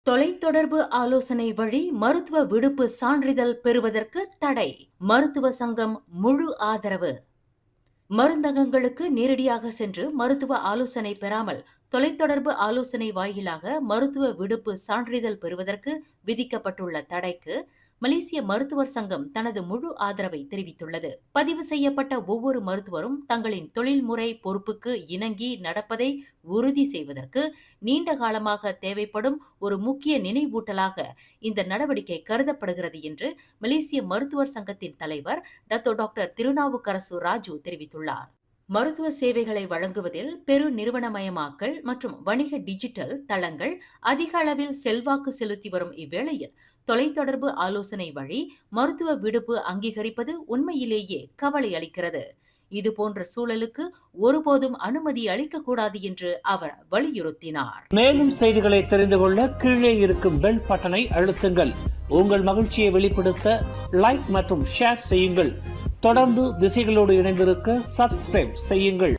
தொலைத்தொடர்பு ஆலோசனை வழி மருத்துவ விடுப்பு சான்றிதழ் பெறுவதற்கு தடை. மருத்துவ சங்கம் முழு ஆதரவு. மருந்தகங்களுக்கு நேரடியாக சென்று மருத்துவ ஆலோசனை பெறாமல் தொலைத்தொடர்பு ஆலோசனை வாயிலாக மருத்துவ விடுப்பு சான்றிதழ் பெறுவதற்கு விதிக்கப்பட்டுள்ள தடைக்கு மலேசிய மருத்துவர் சங்கம் தனது முழு ஆதரவை தெரிவித்துள்ளது. பதிவு செய்யப்பட்ட ஒவ்வொரு மருத்துவரும் தங்களின் தொழில்முறை பொறுப்புக்கு இணங்கி நடப்பதை உறுதி செய்வதற்கு நீண்ட காலமாக தேவைப்படும் ஒரு முக்கிய நினைவூட்டலாக இந்த நடவடிக்கை கருதப்படுகிறது என்று மலேசிய மருத்துவர் சங்கத்தின் தலைவர் டாக்டர் திருநாவுக்கரசு ராஜு தெரிவித்துள்ளார். மருத்துவ சேவைகளை வழங்குவதில் பெரு நிறுவனமயமாக்கல் மற்றும் வணிக டிஜிட்டல் தளங்கள் அதிக அளவில் செல்வாக்கு செலுத்தி வரும் இவ்வேளையில் தொலைத்தொடர்பு ஆலோசனை வழி மருத்துவ விடுப்பு அங்கீகரிப்பது உண்மையிலேயே கவலை அளிக்கிறது. இதுபோன்ற சூழலுக்கு ஒருபோதும் அனுமதி அளிக்கக்கூடாது என்று அவர் வலியுறுத்தினார். மேலும் செய்திகளை தெரிந்து கொள்ள கீழே இருக்கும் பெல் பட்டனை அழுத்துங்கள். உங்கள் மகிழ்ச்சியை வெளிப்படுத்த லைக் மற்றும் ஷேர் செய்யுங்கள். தொடர்ந்து திசைகளோடு இணைந்திருக்க சப்ஸ்கிரைப் செய்யுங்கள்.